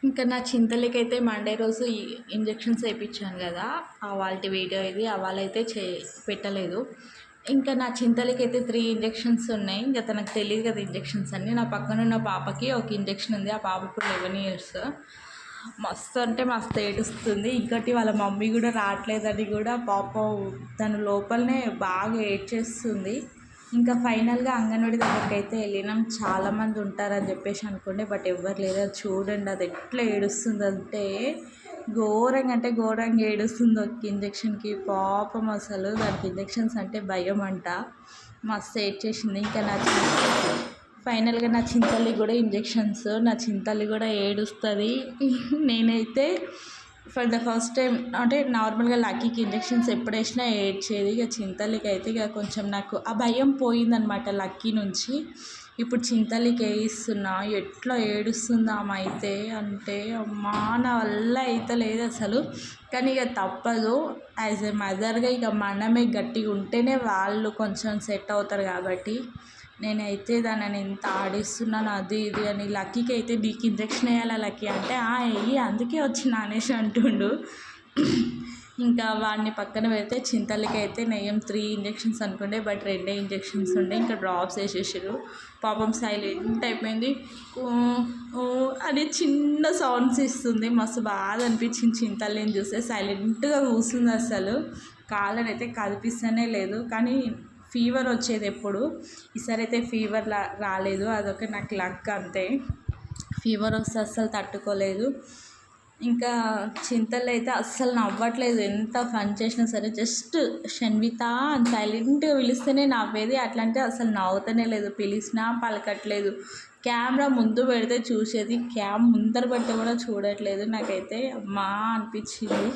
ఇంకా నా చింతలకైతే మండే రోజు ఈ ఇంజెక్షన్స్ వేయించాను కదా, వాళ్ళ వీడియో ఇది. వాళ్ళైతే పెట్టలేదు. ఇంకా నా చింతలకైతే 3 ఇంజెక్షన్స్ ఉన్నాయి. ఇంకా తనకు తెలియదు కదా ఇంజెక్షన్స్ అన్నీ. నా పక్కన ఉన్న పాపకి ఒక ఇంజెక్షన్ ఉంది. ఆ పాప ఇప్పుడు 11 ఇయర్స్. మస్తు అంటే మస్తు ఏడుస్తుంది. ఇంకోటి వాళ్ళ మమ్మీ కూడా రావట్లేదని కూడా పాపం తను లోపలనే బాగా ఏడ్చేస్తుంది. ఇంకా ఫైనల్గా అంగన్వాడీ దగ్గరికి అయితే వెళ్ళినాం. చాలామంది ఉంటారని చెప్పేసి అనుకోండి, బట్ ఎవ్వరు లేరు. అది చూడండి, అది ఎట్లా ఏడుస్తుందంటే ఘోరంగా, అంటే ఘోరంగా ఏడుస్తుంది ఒక ఇంజెక్షన్కి. పాపం అసలు దానికి ఇంజెక్షన్స్ అంటే భయం అంట. మస్తు ఏడ్చేసింది. ఇంకా ఫైనల్గా నా చింతల్లి కూడా ఇంజెక్షన్స్. నా చింతల్లి కూడా ఏడుస్తుంది. నేనైతే ఫర్ ద ఫస్ట్ టైం అంటే నార్మల్గా లక్కీకి ఇంజెక్షన్స్ ఎప్పుడు వేసినా ఏడ్చేది. ఇక చింతల్లికి అయితే ఇక కొంచెం నాకు ఆ భయం పోయిందనమాట లక్కీ నుంచి. ఇప్పుడు చింతల్లికి వేయిస్తున్నా. ఎట్లా ఏడుస్తుంది ఆమె అయితే అంటే, అమ్మా నా వల్ల అయితే లేదు అసలు. కానీ ఇక తప్పదు. యాజ్ ఏ మదర్గా ఇక మనమే గట్టిగా ఉంటేనే వాళ్ళు కొంచెం సెట్ అవుతారు కాబట్టి నేనైతే దానిని ఎంత ఆడిస్తున్నాను అది ఇది అని. లక్కీకి అయితే నీకు ఇంజెక్షన్ వేయాలా లక్కీ అంటే వెయ్యి, అందుకే వచ్చిన అనేసి అంటుండు. ఇంకా వాడిని పక్కన పెడితే చింతలకి అయితే నయం 3 ఇంజెక్షన్స్ అనుకుంటే, బట్ 2 ఇంజెక్షన్స్ ఉండే. ఇంకా డ్రాప్స్ వేసేసారు. పాపం సైలెంట్ అయిపోయింది. అది చిన్న సౌండ్స్ ఇస్తుంది. మస్తు బాధ అనిపించింది చింతల్ని చూస్తే. సైలెంట్గా కూర్చుంది అసలు. కాళ్ళని అయితే కదిపిస్తూనే లేదు. కానీ ఫీవర్ వచ్చేది ఎప్పుడు. ఈసారి అయితే ఫీవర్ రాలేదు. అదొక నాకు లక్ అంతే. ఫీవర్ వస్తే అస్సలు తట్టుకోలేదు. ఇంకా చింతలు అయితే అస్సలు నవ్వట్లేదు. ఎంత ఫన్ చేసినా సరే జస్ట్ షన్విత అని సైలెంట్గా పిలిస్తేనే నవ్వేది. అట్లాంటి అసలు నవ్వుతూనే లేదు. పిలిచినా పలకట్లేదు. కెమెరా ముందు పెడితే చూసేది, ముందర పెడితే కూడా చూడట్లేదు. నాకైతే అమ్మా అనిపించింది.